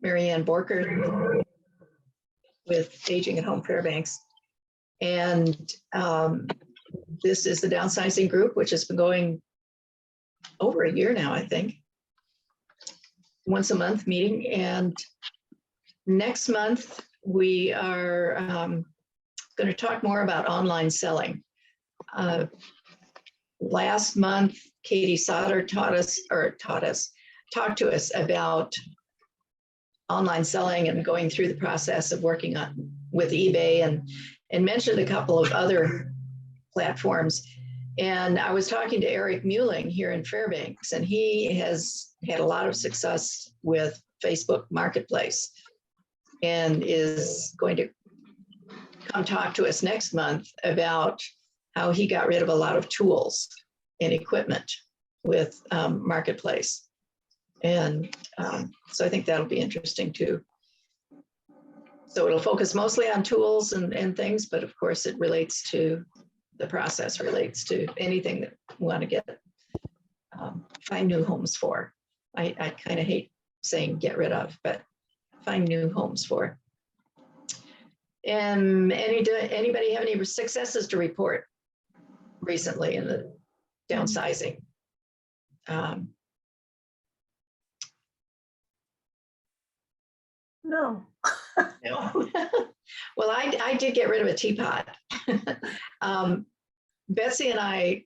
Marianne Borker with Aging at Home Fairbanks. And this is the downsizing group, which has been going over a year now, I think. Once a month meeting. And next month, we are going to talk more about online selling. Last month, Katie Sauter talked to us about online selling and going through the process of working on with eBay and mentioned a couple of other platforms. And I was talking to Eric Muelling here in Fairbanks, and he has had a lot of success with Facebook Marketplace and is going to come talk to us next month about how he got rid of a lot of tools and equipment with Marketplace. And so I think that'll be interesting too. So it'll focus mostly on tools and things, but of course it relates to the process, relates to anything that we want to get, find new homes for. I kind of hate saying get rid of, but find new homes for. And anybody have any successes to report recently in the downsizing? No. No. Well, I did get rid of a teapot. Betsy and I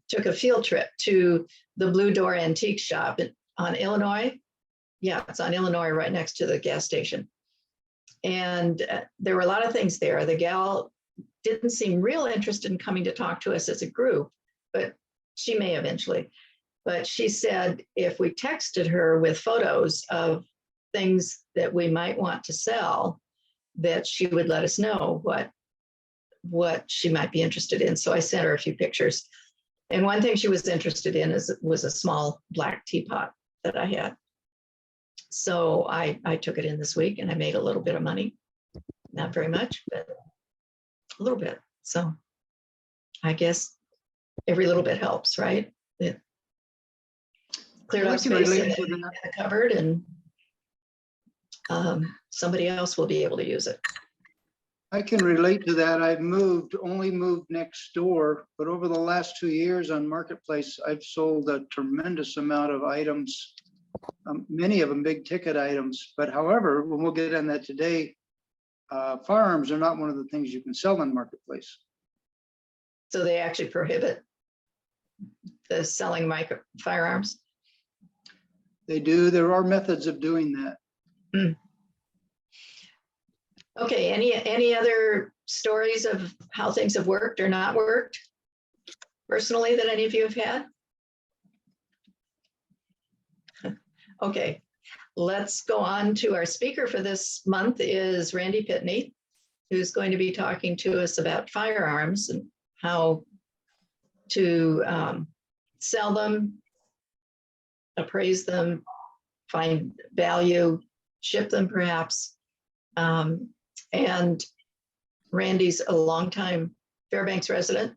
took a field trip to the Blue Door Antique Shop on Illinois. Yeah, it's on Illinois, right next to the gas station. And there were a lot of things there. The gal didn't seem real interested in coming to talk to us as a group, but she may eventually. But she said if we texted her with photos of things that we might want to sell, that she would let us know what she might be interested in. So I sent her a few pictures. And one thing she was interested in was a small black teapot that I had. So I took it in this week and I made a little bit of money. Not very much, but a little bit. So I guess every little bit helps, right? It cleared up space in the cupboard, and somebody else will be able to use it. I can relate to that. I've only moved next door, but over the last 2 years on Marketplace, I've sold a tremendous amount of items, many of them big ticket items. But however, when we'll get on that today, firearms are not one of the things you can sell on Marketplace. So they actually prohibit the selling firearms? They do. There are methods of doing that. Okay, any other stories of how things have worked or not worked personally that any of you have had? Okay, let's go on to our speaker for this month is Randy Pitney, who's going to be talking to us about firearms and how to sell them, appraise them, find value, ship them perhaps. And Randy's a longtime Fairbanks resident,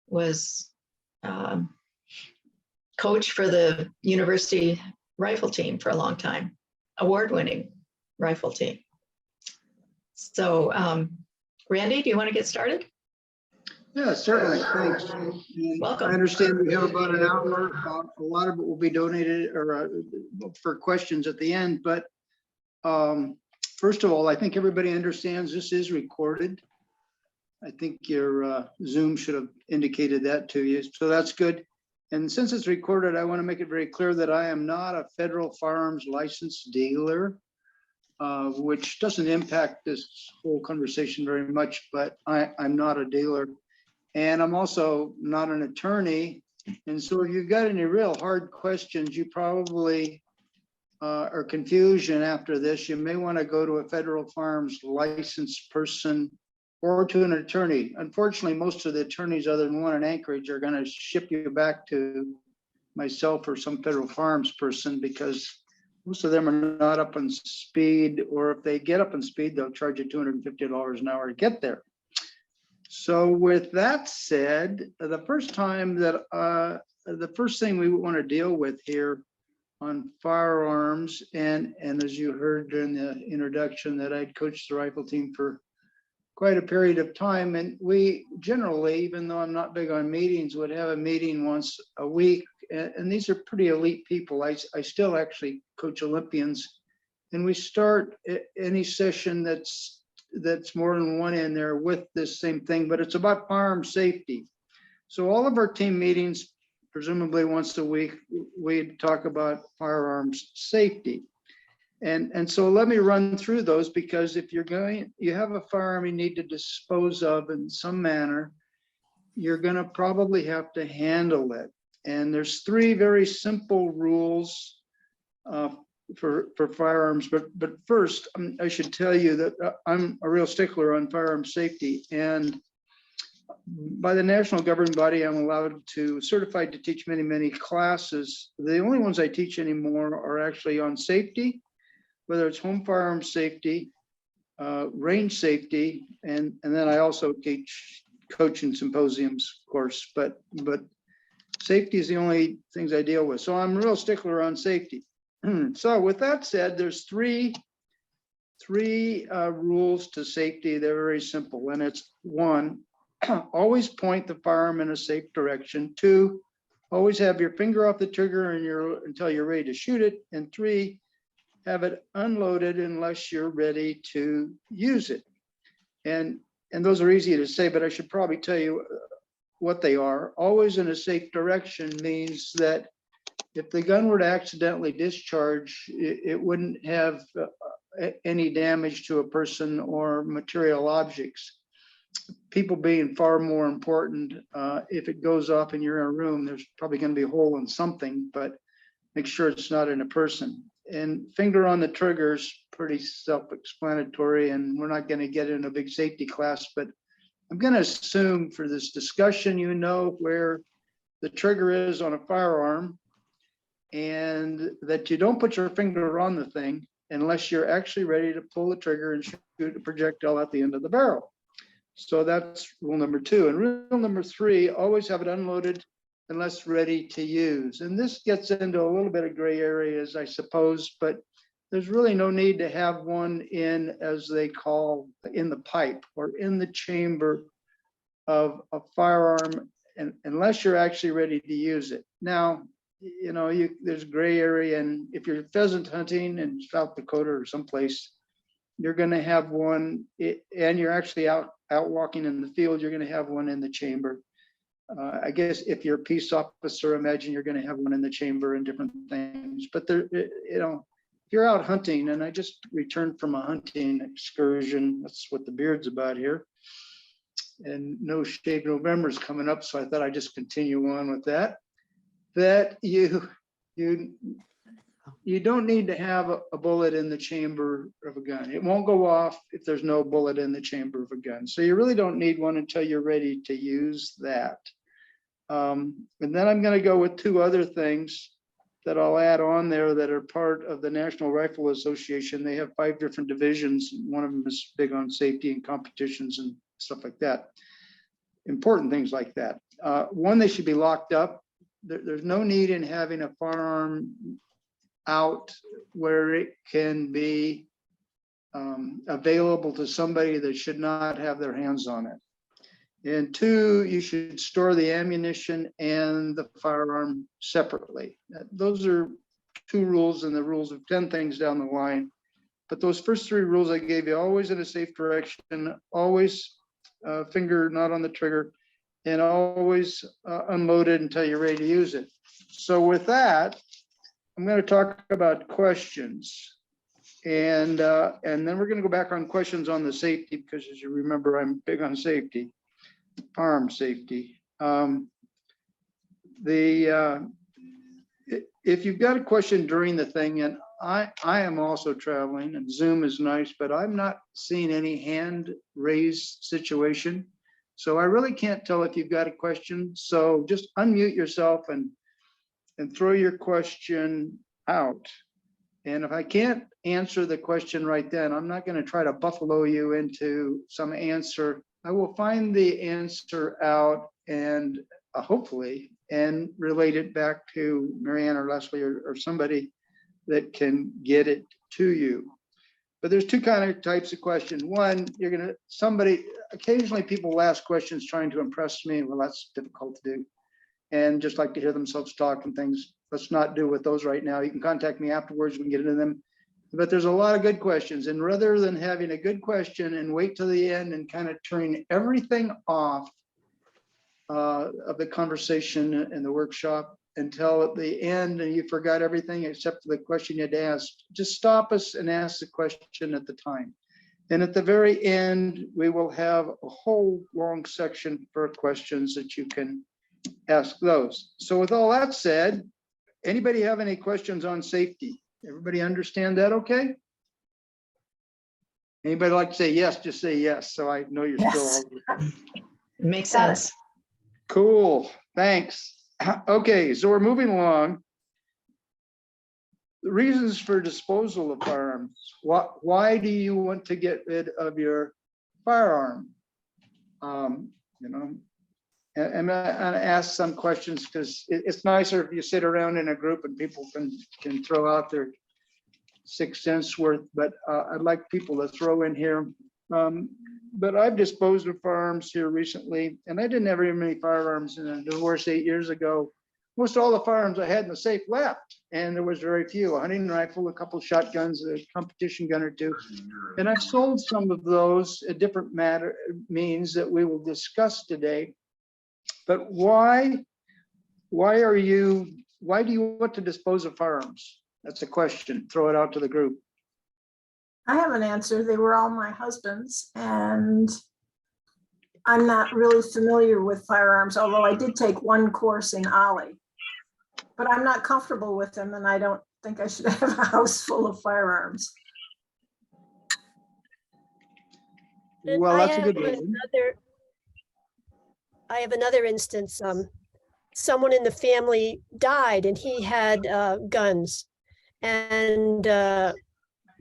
was coach for the university rifle team for a long time, award-winning rifle team. So Randy, do you want to get started? Yeah, certainly. Thanks. Welcome. I understand we have about an hour. A lot of it will be donated or for questions at the end. But first of all, I think everybody understands this is recorded. I think your Zoom should have indicated that to you. So that's good. And since it's recorded, I want to make it very clear that I am not a federal firearms licensed dealer, which doesn't impact this whole conversation very much, but I'm not a dealer. And I'm also not an attorney. And so if you've got any real hard questions, you probably or confusion after this, you may want to go to a federal firearms licensed person or to an attorney. Unfortunately, most of the attorneys other than one in Anchorage are going to ship you back to myself or some federal firearms person because most of them are not up on speed, or if they get up on speed, they'll charge you $250 an hour to get there. So with that said, the first thing we want to deal with here on firearms. And as you heard during the introduction, that I'd coached the rifle team for quite a period of time. And we generally, even though I'm not big on meetings, would have a meeting once a week. And these are pretty elite people. I still actually coach Olympians. And we start any session that's more than one in there with this same thing, but it's about firearm safety. So all of our team meetings, presumably once a week, we talk about firearms safety. And so let me run through those, because if you have a firearm you need to dispose of in some manner, you're going to probably have to handle it. And there's 3 very simple rules for firearms. But first, I should tell you that I'm a real stickler on firearm safety. And by the national governing body, I'm certified to teach many, many classes. The only ones I teach anymore are actually on safety, whether it's home firearm safety, range safety, and then I also teach coaching symposiums, of course, but safety is the only things I deal with. So I'm a real stickler on safety. So with that said, there's three rules to safety. They're very simple. And it's 1, always point the firearm in a safe direction. 2, always have your finger off the trigger until you're ready to shoot it. And 3, have it unloaded unless you're ready to use it. And those are easy to say, but I should probably tell you what they are. Always in a safe direction means that if the gun were to accidentally discharge, it wouldn't have any damage to a person or material objects. People being far more important. If it goes off and you're in a room, there's probably going to be a hole in something, but make sure it's not in a person. And finger on the trigger is pretty self-explanatory, and we're not going to get in a big safety class, but I'm going to assume for this discussion, you know where the trigger is on a firearm, and that you don't put your finger on the thing unless you're actually ready to pull the trigger and shoot a projectile at the end of the barrel. So that's rule number 2. And rule number 3, always have it unloaded unless ready to use. And this gets into a little bit of gray areas, I suppose, but there's really no need to have one in, as they call, in the pipe or in the chamber of a firearm, unless you're actually ready to use it. Now, there's gray area, and if you're pheasant hunting in South Dakota or someplace, you're going to have one, and you're actually out walking in the field, you're going to have one in the chamber. I guess if you're a peace officer, imagine you're going to have one in the chamber and different things. But if you're out hunting, and I just returned from a hunting excursion, that's what the beard's about here. And No Shave November is coming up, so I thought I'd just continue on with that. That you don't need to have a bullet in the chamber of a gun. It won't go off if there's no bullet in the chamber of a gun. So you really don't need one until you're ready to use that. And then I'm going to go with 2 other things that I'll add on there that are part of the National Rifle Association. They have 5 different divisions. One of them is big on safety and competitions and stuff like that. Important things like that. 1, they should be locked up. There's no need in having a firearm out where it can be available to somebody that should not have their hands on it. And 2, you should store the ammunition and the firearm separately. Those are 2 rules, and the rules of 10 things down the line. But those first 3 rules I gave you, always in a safe direction, always finger not on the trigger, and always unloaded until you're ready to use it. So with that, I'm going to talk about questions. And then we're going to go back on questions on the safety, because as you remember, I'm big on safety, firearm safety. If you've got a question during the thing, and I am also traveling, and Zoom is nice, but I'm not seeing any hand raised situation. So I really can't tell if you've got a question. So just unmute yourself and throw your question out. And if I can't answer the question right then, I'm not going to try to buffalo you into some answer. I will find the answer out and hopefully and relate it back to Marianne or Leslie or somebody that can get it to you. But there's two types of questions. One, occasionally people will ask questions trying to impress me. Well, that's difficult to do. And just like to hear themselves talk and things. Let's not do with those right now. You can contact me afterwards, we can get into them. But there's a lot of good questions. And rather than having a good question and wait till the end and kind of turning everything off of the conversation and the workshop until at the end and you forgot everything except for the question you'd asked, just stop us and ask the question at the time. And at the very end, we will have a whole long section for questions that you can ask those. So with all that said, anybody have any questions on safety? Everybody understand that okay? Anybody like to say yes, just say yes. So I know you're Yes. still. Makes sense. Cool, thanks. Okay, so we're moving along. The reasons for disposal of firearms. Why do you want to get rid of your firearm? You know, and I ask some questions because it's nicer if you sit around in a group and people can throw out their 6 cents worth, but I'd like people to throw in here. But I've disposed of firearms here recently, and I didn't have very many firearms in a divorce 8 years ago. Most all the firearms I had in the safe left, and there was very few. A hunting rifle, a couple shotguns, a competition gun or two. And I've sold some of those at different means that we will discuss today. But why do you want to dispose of firearms? That's a question. Throw it out to the group. I have an answer. They were all my husband's, and I'm not really familiar with firearms, although I did take one course in Ollie. But I'm not comfortable with them, and I don't think I should have a house full of firearms. Well, that's a good reason. I have another instance. Someone in the family died and he had guns, and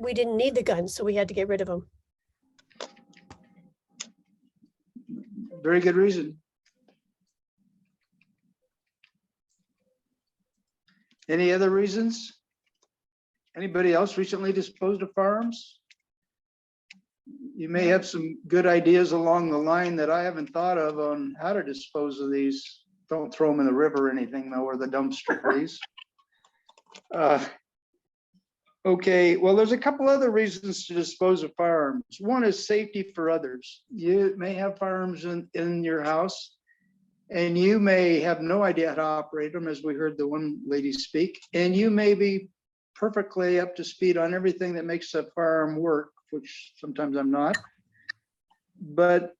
we didn't need the guns, so we had to get rid of them. Very good reason. Any other reasons? Anybody else recently disposed of firearms? You may have some good ideas along the line that I haven't thought of on how to dispose of these. Don't throw them in the river or anything though, or the dumpster, please. Okay, well, there's a couple other reasons to dispose of firearms. One is safety for others. You may have firearms in your house, and you may have no idea how to operate them, as we heard the one lady speak, and you may be perfectly up to speed on everything that makes a firearm work, which sometimes I'm not. But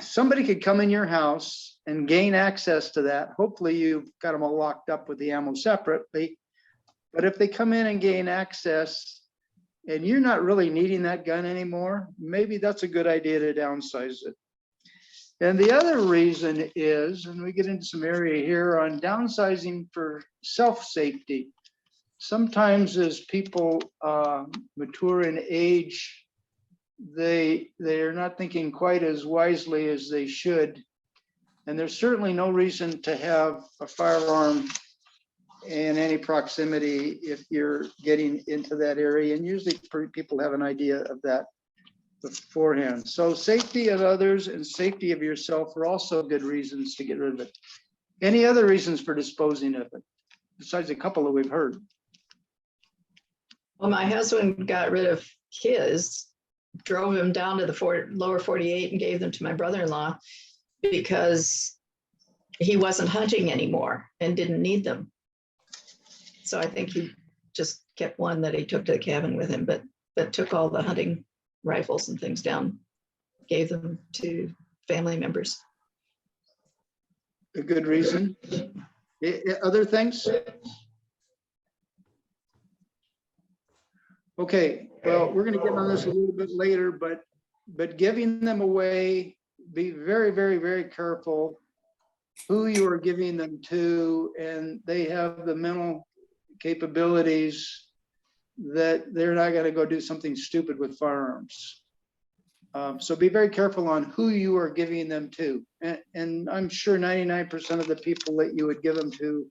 somebody could come in your house and gain access to that. Hopefully you've got them all locked up with the ammo separately. But if they come in and gain access and you're not really needing that gun anymore, maybe that's a good idea to downsize it. And the other reason is, and we get into some area here on downsizing for self-safety. Sometimes as people mature in age, they're not thinking quite as wisely as they should. And there's certainly no reason to have a firearm in any proximity if you're getting into that area. And usually people have an idea of that beforehand. So safety of others and safety of yourself are also good reasons to get rid of it. Any other reasons for disposing of it, besides a couple that we've heard? Well, my husband got rid of his, drove him down to the lower 48 and gave them to my brother-in-law because he wasn't hunting anymore and didn't need them. So I think he just kept one that he took to the cabin with him, but took all the hunting rifles and things down, gave them to family members. A good reason. Other things? Okay, well, we're going to get on this a little bit later, but giving them away, be very, very, very careful who you are giving them to, and they have the mental capabilities that they're not going to go do something stupid with firearms. So be very careful on who you are giving them to. And I'm sure 99% of the people that you would give them to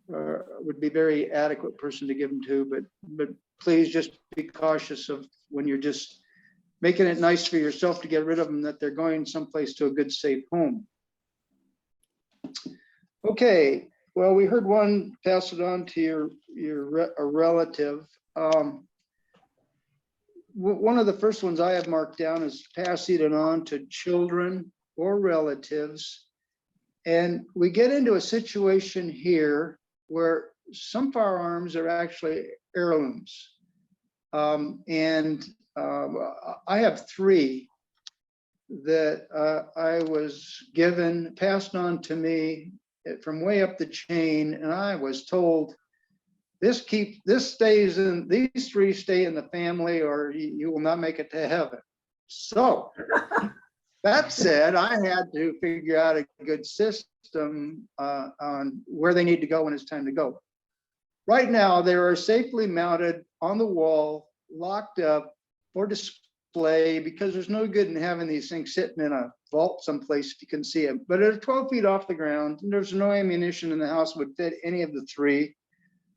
would be very adequate person to give them to, but please just be cautious of when you're just making it nice for yourself to get rid of them, that they're going someplace to a good, safe home. Okay, well, we heard one, pass it on to a relative. One of the first ones I have marked down is passing it on to children or relatives. And we get into a situation here where some firearms are actually heirlooms. I have 3 that I was given, passed on to me from way up the chain, and I was told, these 3 stay in the family, or you will not make it to heaven. So that said, I had to figure out a good system on where they need to go when it's time to go. Right now, they are safely mounted on the wall, locked up for display, because there's no good in having these things sitting in a vault someplace if you can see them. But they're 12 feet off the ground, and there's no ammunition in the house would fit any of the 3.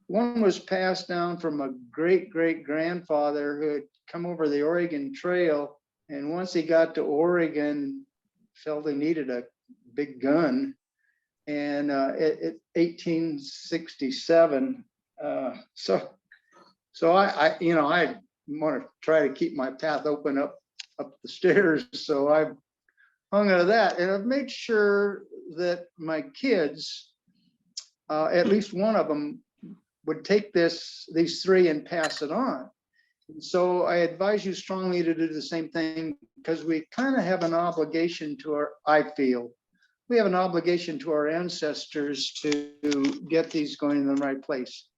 One was passed down from a great-great-grandfather who had come over the Oregon Trail, and once he got to Oregon, felt he needed a big gun. And at 1867, so I want to try to keep my path open up the stairs. So I've hung out of that, and I've made sure that my kids, at least one of them, would take these 3 and pass it on. So I advise you strongly to do the same thing, because we kind of have an obligation to I feel we have an obligation to our ancestors to get these going in the right place.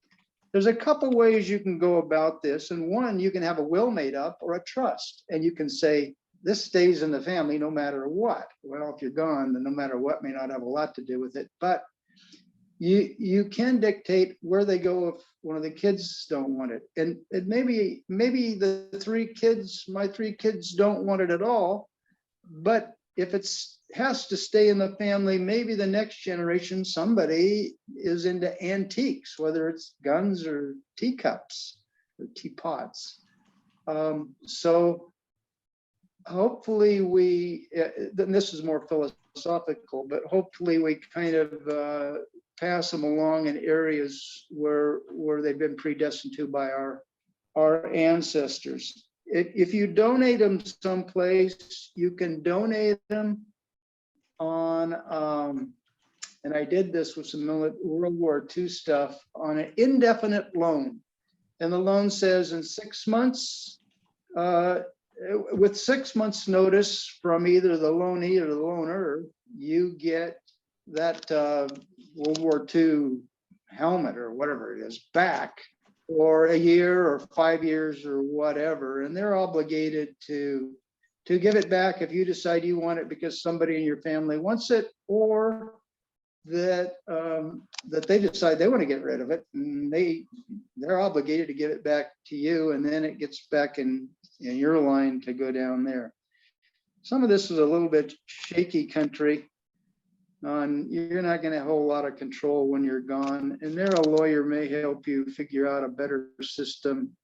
There's a couple ways you can go about this. And one, you can have a will made up or a trust, and you can say, this stays in the family no matter what. Well, if you're gone, then no matter what may not have a lot to do with it, but you can dictate where they go if one of the kids don't want it. And it maybe the 3 kids, my 3 kids, don't want it at all. But if it's has to stay in the family, maybe the next generation, somebody is into antiques, whether it's guns or teacups or teapots. So hopefully then this is more philosophical, but hopefully we kind of pass them along in areas where they've been predestined to by our ancestors. If you donate them someplace, you can donate them on, and I did this with some World War II stuff, on an indefinite loan. And the loan says in 6 months, with 6 months notice from either the loanee or the loaner, you get that World War II helmet or whatever it is back, or a year or 5 years or whatever. And they're obligated to give it back if you decide you want it because somebody in your family wants it, or that they decide they want to get rid of it, and they're obligated to give it back to you, and then it gets back in your line to go down there. Some of this is a little bit shaky country. You're not going to have a whole lot of control when you're gone, and there a lawyer may help you figure out a better system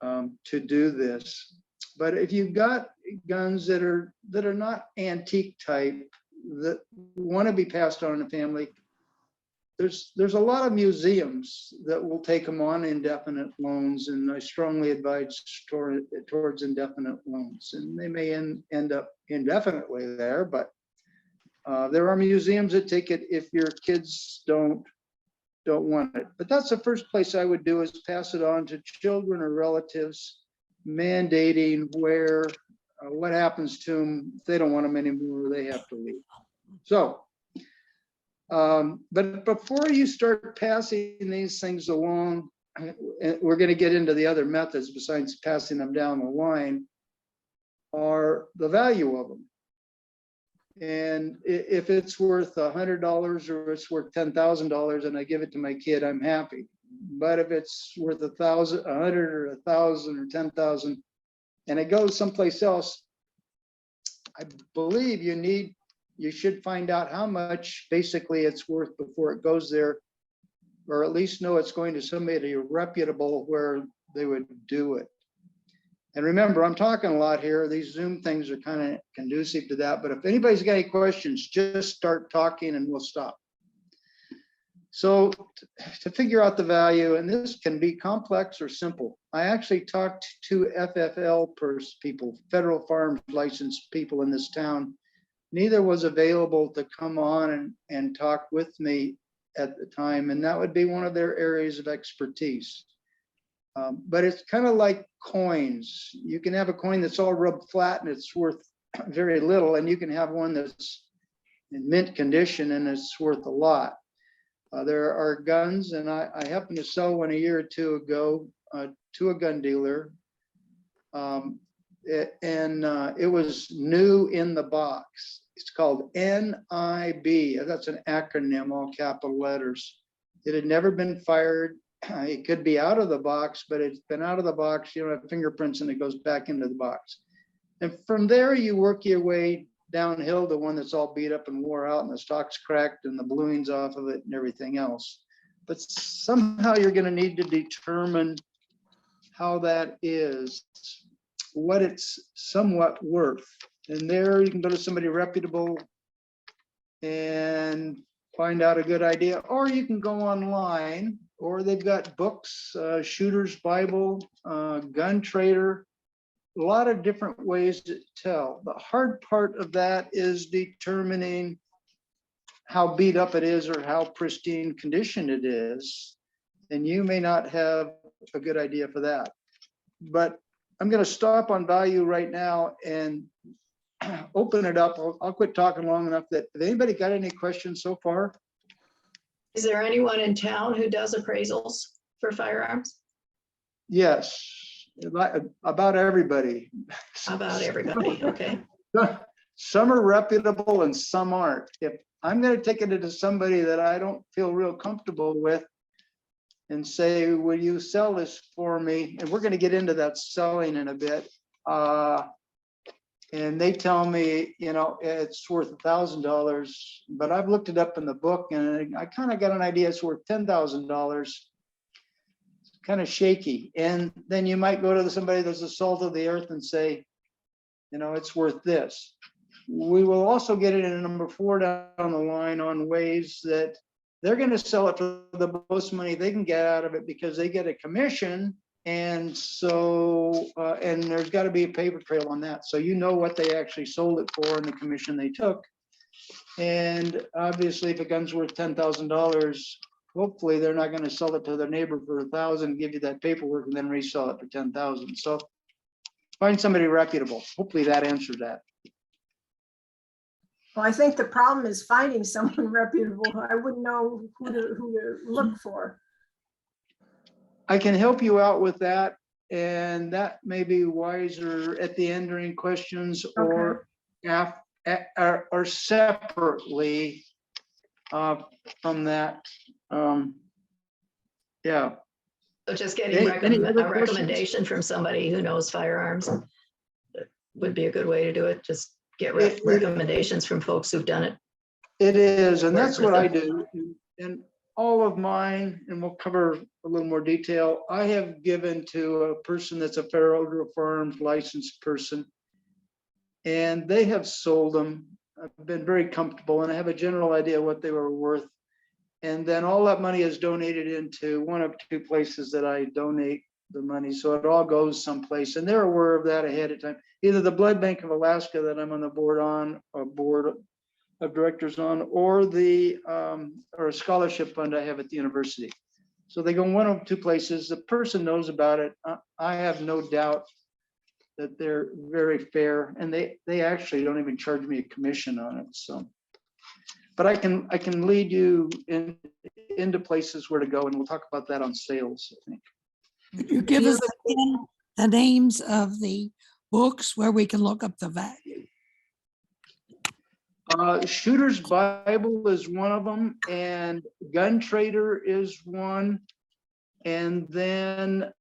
to do this. But if you've got guns that are not antique type, that want to be passed on in the family, there's a lot of museums that will take them on indefinite loans, and I strongly advise towards indefinite loans. And they may end up indefinitely there, but there are museums that take it if your kids don't want it. But that's the first place I would do, is pass it on to children or relatives, mandating where what happens to them if they don't want them anymore, they have to leave. So but before you start passing these things along, we're going to get into the other methods besides passing them down the line, are the value of them. And if it's worth $100 or it's worth $10,000 and I give it to my kid, I'm happy. But if it's worth 100 or 1,000 or 10,000 and it goes someplace else, I believe you should find out how much basically it's worth before it goes there, or at least know it's going to somebody reputable where they would do it. And remember, I'm talking a lot here. These Zoom things are kind of conducive to that, but if anybody's got any questions, just start talking and we'll stop. So to figure out the value, and this can be complex or simple. I actually talked to FFL people, federal farm licensed people in this town. Neither was available to come on and talk with me at the time, and that would be one of their areas of expertise. But it's kind of like coins. You can have a coin that's all rubbed flat and it's worth very little, and you can have one that's in mint condition and it's worth a lot. There are guns, and I happened to sell one a year or two ago to a gun dealer. It was new in the box. It's called NIB. That's an acronym, all capital letters. It had never been fired. It could be out of the box, but it's been out of the box. You don't have fingerprints and it goes back into the box. And from there, you work your way downhill to one that's all beat up and wore out and the stock's cracked and the bluing's off of it and everything else. But somehow you're going to need to determine how that is, what it's somewhat worth. And there you can go to somebody reputable and find out a good idea, or you can go online, or they've got books, Shooter's Bible, Gun Trader, a lot of different ways to tell. The hard part of that is determining how beat up it is or how pristine condition it is. And you may not have a good idea for that. But I'm going to stop on value right now and open it up. I'll quit talking long enough. That if anybody got any questions so far? Is there anyone in town who does appraisals for firearms? Yes, about everybody. About everybody, okay. Some are reputable and some aren't. If I'm going to take it to somebody that I don't feel real comfortable with and say, will you sell this for me? And we're going to get into that selling in a bit. And they tell me, you know, it's worth $1,000, but I've looked it up in the book and I kind of got an idea it's worth $10,000. Kind of shaky. And then you might go to somebody that's the salt of the earth and say, you know, it's worth this. We will also get it in number 4 down the line on ways that they're going to sell it for the most money they can get out of it because they get a commission. And so, and there's got to be a paper trail on that. So you know what they actually sold it for and the commission they took. And obviously, if a gun's worth $10,000, hopefully they're not going to sell it to their neighbor for $1,000, give you that paperwork, and then resell it for $10,000. So find somebody reputable. Hopefully that answered that. Well, I think the problem is finding someone reputable. I wouldn't know who to look for. I can help you out with that, and that may be wiser at the end during questions or or separately from that. Yeah. So just getting a recommendation from somebody who knows firearms would be a good way to do it. Just get recommendations from folks who've done it. It is, and that's what I do. And all of mine, and we'll cover a little more detail, I have given to a person that's a federal farms licensed person, and they have sold them. I've been very comfortable, and I have a general idea what they were worth. And then all that money is donated into one of 2 places that I donate the money. So it all goes someplace, and they're aware of that ahead of time. Either the Blood Bank of Alaska that I'm on the board of directors on, or the or a scholarship fund I have at the university. So they go one of 2 places. The person knows about it. I have no doubt that they're very fair, and they actually don't even charge me a commission on it. So, but I can lead you into places where to go, and we'll talk about that on sales, I think. Could you give us again the names of the books where we can look up the value? Shooter's Bible is one of them, and Gun Trader is one. And then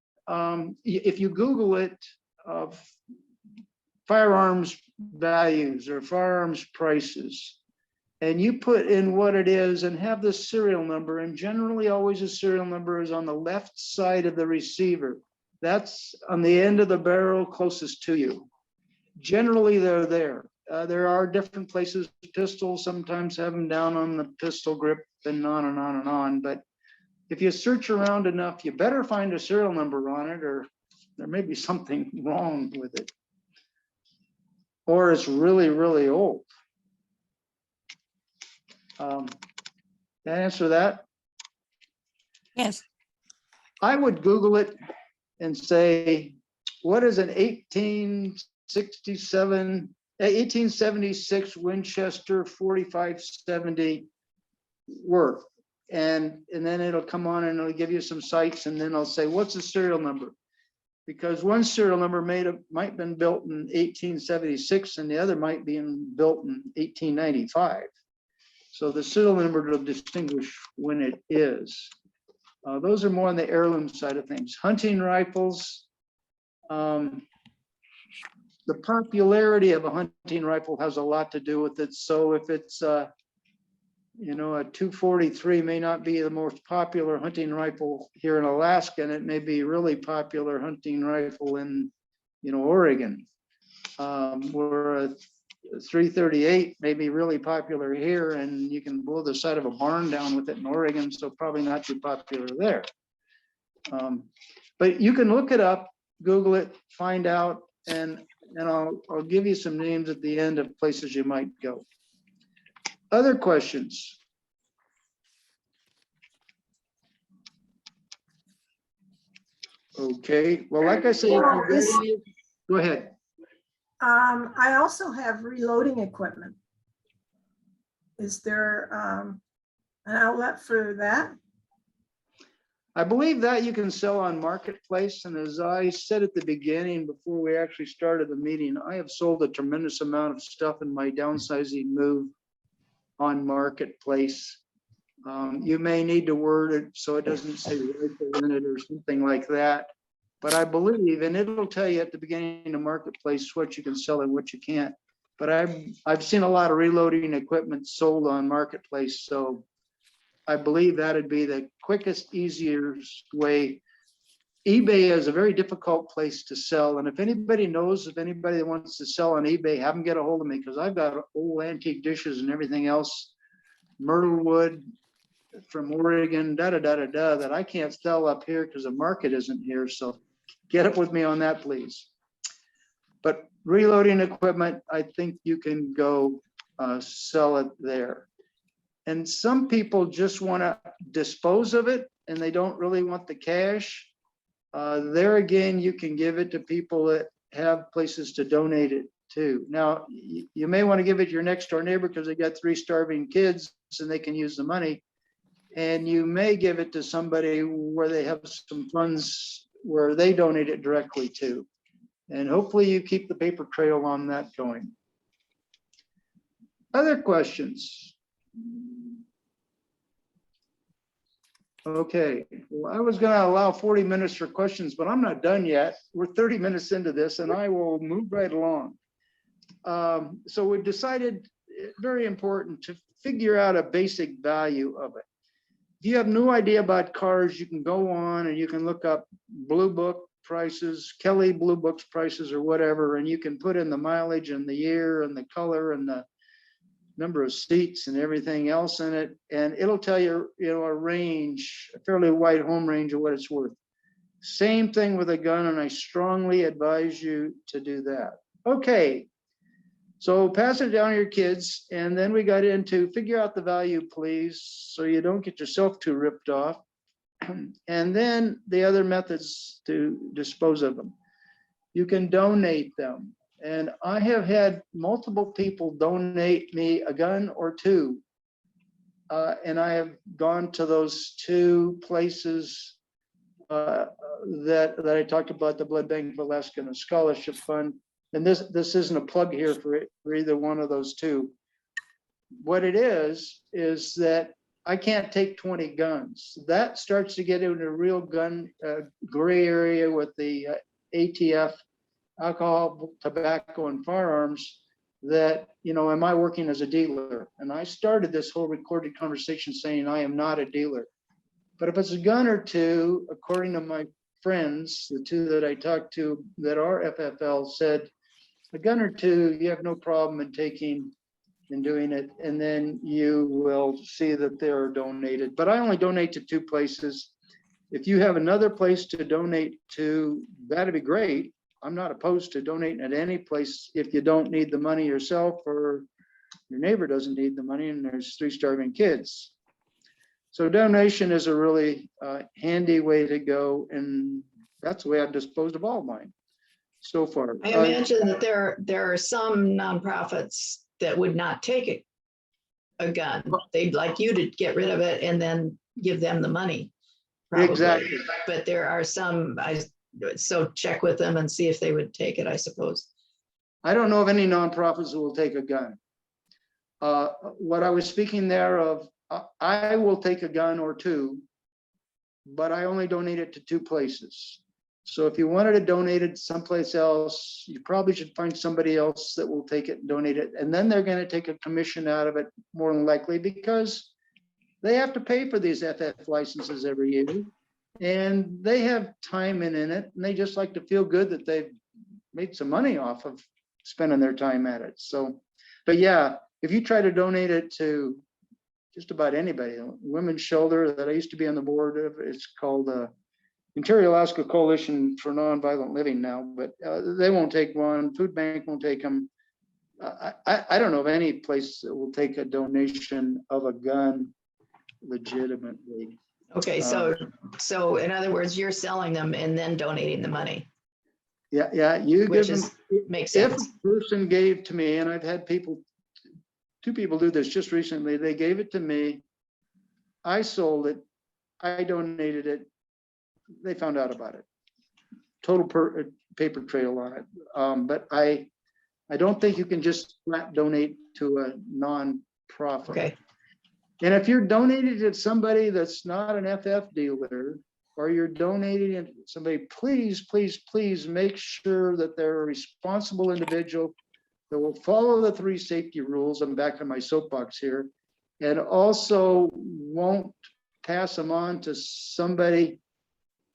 if you Google it, firearms values or firearms prices, and you put in what it is and have the serial number, and generally always a serial number is on the left side of the receiver. That's on the end of the barrel closest to you. Generally, they're there. There are different places, pistols sometimes have them down on the pistol grip and on and on and on. But if you search around enough, you better find a serial number on it, or there may be something wrong with it. Or it's really, really old. Can I answer that? Yes, I would Google it and say, what is an 1876 Winchester 4570 worth? And then it'll come on and it'll give you some sites, and then I'll say, what's the serial number? Because one serial number might have been built in 1876 and the other might be built in 1895. So the serial number will distinguish when it is. Those are more on the heirloom side of things. Hunting rifles, the popularity of a hunting rifle has a lot to do with it. So if it's, a 243 may not be the most popular hunting rifle here in Alaska, and it may be really popular hunting rifle in, Oregon. Where a 338 may be really popular here, and you can blow the side of a barn down with it in Oregon, so probably not too popular there. But you can look it up, Google it, find out, and I'll give you some names at the end of places you might go. Other questions? Okay, well, like I say, go ahead. I also have reloading equipment. Is there an outlet for that? I believe that you can sell on Marketplace. And as I said at the beginning, before we actually started the meeting, I have sold a tremendous amount of stuff in my downsizing move on Marketplace. You may need to word it so it doesn't say rifle in it or something like that. But I believe, and it'll tell you at the beginning of Marketplace what you can sell and what you can't. But I've seen a lot of reloading equipment sold on Marketplace, so I believe that'd be the quickest, easiest way. eBay is a very difficult place to sell, and if anybody knows of anybody that wants to sell on eBay, have them get a hold of me, because I've got old antique dishes and everything else, myrtle wood from Oregon, that I can't sell up here because the market isn't here. So get up with me on that, please. But reloading equipment, I think you can go sell it there. And some people just want to dispose of it and they don't really want the cash. There again, you can give it to people that have places to donate it to. Now, you may want to give it to your next door neighbor because they got 3 starving kids and they can use the money. And you may give it to somebody where they have some funds where they donate it directly to. And hopefully you keep the paper trail on that going. Other questions? Okay, well, I was going to allow 40 minutes for questions, but I'm not done yet. We're 30 minutes into this and I will move right along. So we decided, very important, to figure out a basic value of it. If you have no idea about cars, you can go on and you can look up Blue Book prices, Kelly Blue Book's prices or whatever, and you can put in the mileage and the year and the color and the number of seats and everything else in it, and it'll tell you, a range, a fairly wide home range of what it's worth. Same thing with a gun, and I strongly advise you to do that. Okay, so pass it down to your kids, and then we got into figure out the value, please, so you don't get yourself too ripped off. And then the other methods to dispose of them. You can donate them. And I have had multiple people donate me a gun or 2. And I have gone to those 2 places that I talked about, the Blood Bank of Alaska and the Scholarship Fund. And this isn't a plug here for either one of those 2. What it is that I can't take 20 guns. That starts to get into a real gun gray area with the ATF, alcohol, tobacco, and firearms. that, am I working as a dealer? And I started this whole recorded conversation saying I am not a dealer. But if it's a gun or two, according to my friends, the two that I talked to that are FFL, said a gun or two, you have no problem in taking and doing it. And then you will see that they are donated. But I only donate to 2 places. If you have another place to donate to, that'd be great. I'm not opposed to donating at any place if you don't need the money yourself or your neighbor doesn't need the money and there's 3 starving kids. So donation is a really handy way to go, and that's the way I've disposed of all mine so far. I imagine that there are some nonprofits that would not take a gun. They'd like you to get rid of it and then give them the money. Probably. Exactly. But there are some, so check with them and see if they would take it, I suppose. I don't know of any nonprofits that will take a gun. What I was speaking there of, I will take a gun or 2, but I only donate it to 2 places. So if you wanted to donate it someplace else, you probably should find somebody else that will take it and donate it. And then they're going to take a commission out of it more than likely, because they have to pay for these FF licenses every year. And they have time in it, and they just like to feel good that they've made some money off of spending their time at it. So, but yeah, if you try to donate it to just about anybody, Women's Shoulder that I used to be on the board of, it's called Interior Alaska Coalition for Nonviolent Living now, but they won't take one. Food Bank won't take them. I don't know of any place that will take a donation of a gun legitimately. Okay, so in other words, you're selling them and then donating the money, Yeah, you which give them. makes If sense. a person gave to me, and I've had 2 people do this just recently, they gave it to me, I sold it, I donated it, they found out about it. Total paper trail on it. But I don't think you can just flat donate to a non-profit. Okay, And if you're donating to somebody that's not an FF dealer, or you're donating to somebody, please, please, please make sure that they're a responsible individual that will follow the 3 safety rules. I'm back on my soapbox here, and also won't pass them on to somebody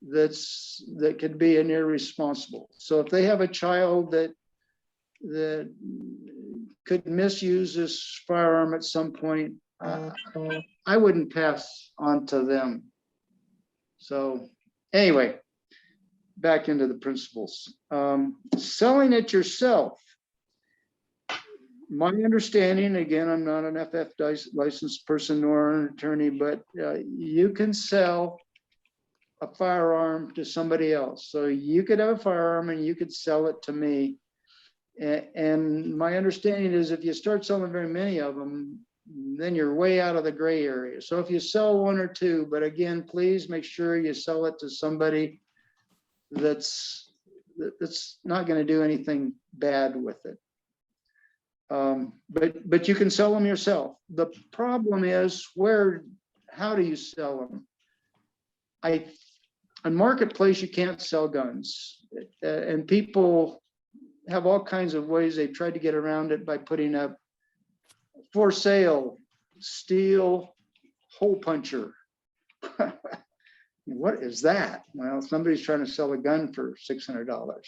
that could be an irresponsible. So if they have a child that could misuse this firearm at some point, I wouldn't pass on to them. So anyway, back into the principles. Selling it yourself. My understanding, again, I'm not an FF licensed person nor an attorney, but you can sell a firearm to somebody else. So you could have a firearm and you could sell it to me. And my understanding is if you start selling very many of them, then you're way out of the gray area. So if you sell 1 or 2, but again, please make sure you sell it to somebody that's not going to do anything bad with it. But you can sell them yourself. The problem is how do you sell them? On Marketplace, you can't sell guns, and people have all kinds of ways they've tried to get around it by putting up for sale steel hole puncher. What is that? Well, somebody's trying to sell a gun for $600.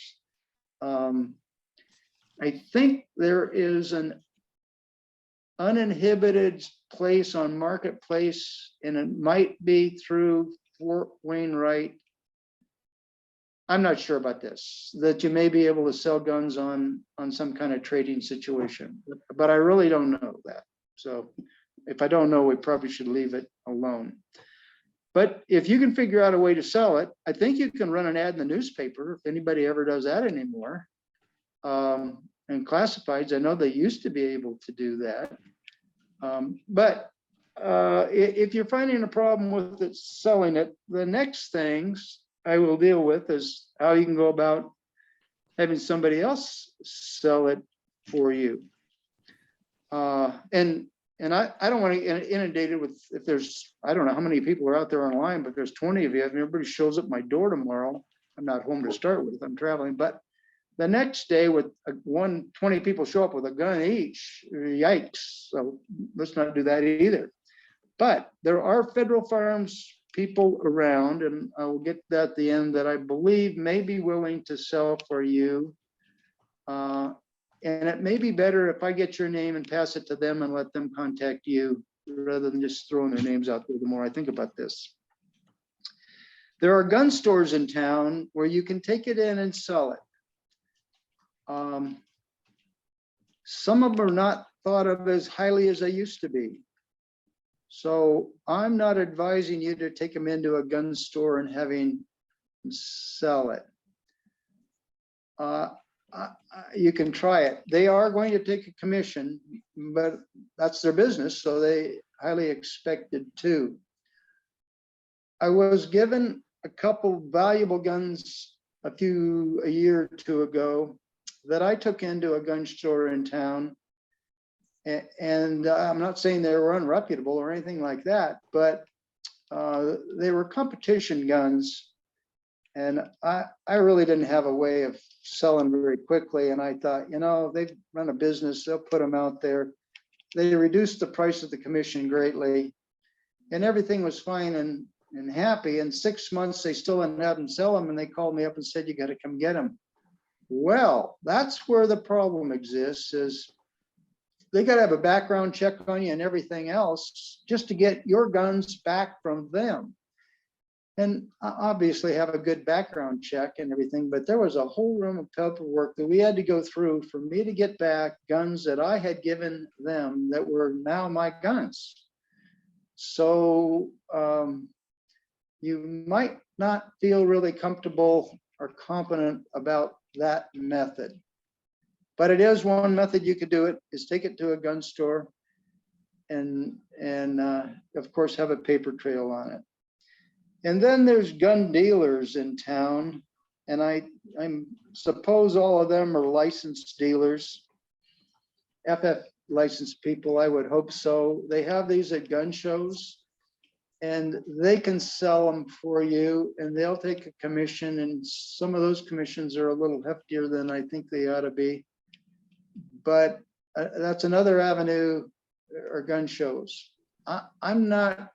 I think there is an uninhibited place on Marketplace, and it might be through Fort Wainwright. I'm not sure about this, that you may be able to sell guns on some kind of trading situation, but I really don't know that. So if I don't know, we probably should leave it alone. But if you can figure out a way to sell it, I think you can run an ad in the newspaper if anybody ever does that anymore. And classifieds, I know they used to be able to do that. But if you're finding a problem with it, selling it, the next things I will deal with is how you can go about having somebody else sell it for you. And I don't want to get inundated with, if there's, I don't know how many people are out there online, but there's 20 of you, and everybody shows up at my door tomorrow. I'm not home to start with, I'm traveling, but The next day with 20 people show up with a gun each, yikes. So let's not do that either. But there are federal firearms people around, and I will get to that at the end, that I believe may be willing to sell for you. And it may be better if I get your name and pass it to them and let them contact you rather than just throwing their names out there the more I think about this. There are gun stores in town where you can take it in and sell it. Some of them are not thought of as highly as they used to be. So I'm not advising you to take them into a gun store and having them sell it. You can try it. They are going to take a commission, but that's their business, so they highly expected to. I was given a couple valuable guns a year or two ago that I took into a gun store in town. And I'm not saying they were unreputable or anything like that, but they were competition guns. And I really didn't have a way of selling very quickly. And I thought, you know, they run a business, they'll put them out there. They reduced the price of the commission greatly, and everything was fine and happy. In 6 months, they still hadn't sell them, and they called me up and said, you got to come get them. Well, that's where the problem exists, is they got to have a background check on you and everything else just to get your guns back from them. And obviously have a good background check and everything, but there was a whole room of paperwork that we had to go through for me to get back guns that I had given them that were now my guns. So you might not feel really comfortable or confident about that method. But it is one method you could do it, is take it to a gun store and of course have a paper trail on it. And then there's gun dealers in town, and I suppose all of them are licensed dealers, FF licensed people, I would hope so. They have these at gun shows, and they can sell them for you, and they'll take a commission, and some of those commissions are a little heftier than I think they ought to be. But that's another avenue, or gun shows. I'm not,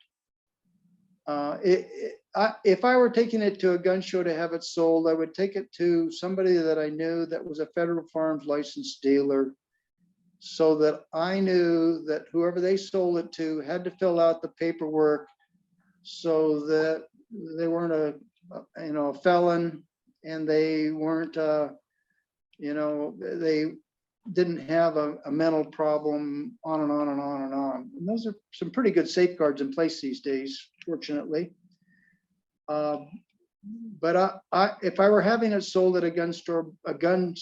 if I were taking it to a gun show to have it sold, I would take it to somebody that I knew that was a federal farms licensed dealer, so that I knew that whoever they sold it to had to fill out the paperwork so that they weren't a felon, and they weren't they didn't have a mental problem, on and on and on and on. And those are some pretty good safeguards in place these days, fortunately. But if I were having it sold at a gun store, a gun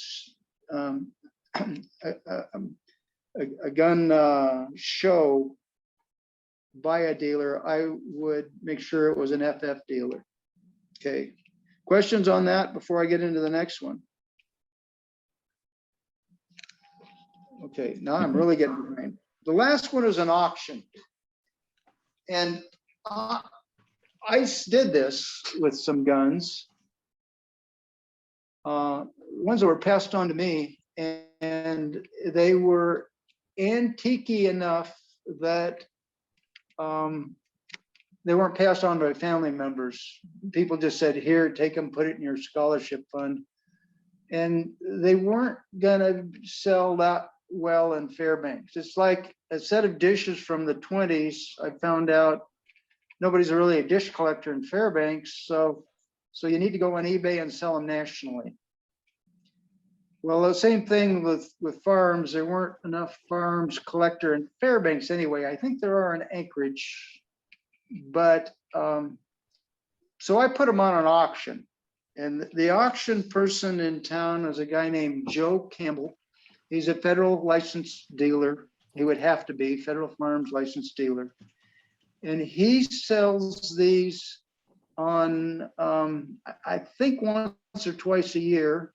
show by a dealer, I would make sure it was an FF dealer. Okay, questions on that before I get into the next one? Okay, now I'm really getting behind. The last one is an auction. And I did this with some guns, ones that were passed on to me, and they were antique enough that they weren't passed on by family members. People just said, here, take them, put it in your scholarship fund. And they weren't gonna sell that well in Fairbanks. It's like a set of dishes from the 20s. I found out nobody's really a dish collector in Fairbanks, so you need to go on eBay and sell them nationally. Well, the same thing with farms. There weren't enough farms collector in Fairbanks anyway. I think there are in Anchorage, but so I put them on an auction, and the auction person in town is a guy named Joe Campbell. He's a federal licensed dealer. He would have to be federal farms licensed dealer. And he sells these on, I think once or twice a year.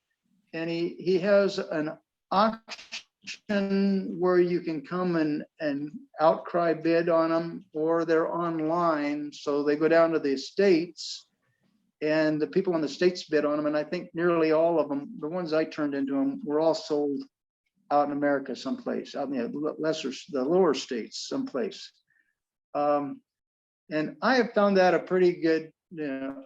And he has an auction where you can come and outcry bid on them, or they're online. So they go down to the estates And the people in the States bid on them, and I think nearly all of them, the ones I turned into them, were all sold out in America someplace, out in the lower states someplace. And I have found that a pretty good,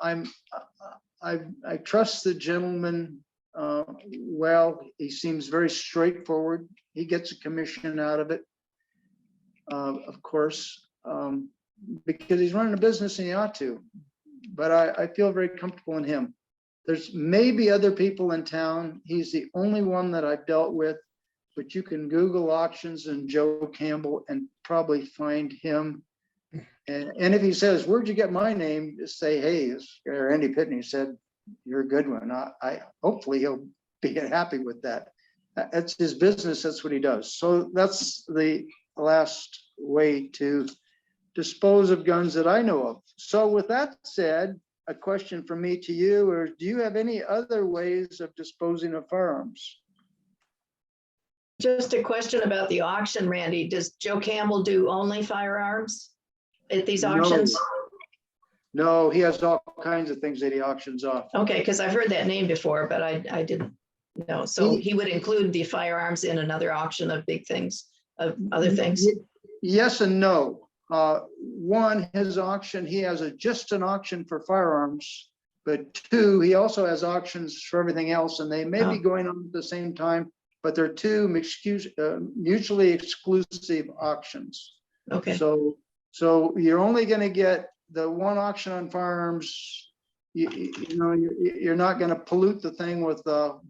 I trust the gentleman well. He seems very straightforward. He gets a commission out of it, of course, because he's running a business and he ought to. But I feel very comfortable in him. There's maybe other people in town. He's the only one that I've dealt with, but you can Google auctions and Joe Campbell and probably find him. And if he says, "Where'd you get my name?" just say, "Hey, this guy Randy Pitney said you're a good one." I hopefully he'll be happy with that. That's his business. That's what he does. So that's the last way to dispose of guns that I know of. So with that said, a question from me to you, or do you have any other ways of disposing of firearms? Just a question about the auction, Randy. Does Joe Campbell do only firearms at these auctions? No, he has all kinds of things that he auctions off. Okay, because I've heard that name before, but I didn't know. So he would include the firearms in another auction of big things, of other things? Yes and no. One, his auction, he has just an auction for firearms, but two, he also has auctions for everything else, and they may be going on at the same time, but they're two mutually exclusive auctions. Okay, So you're only going to get the one auction on firearms. You're not going to pollute the thing with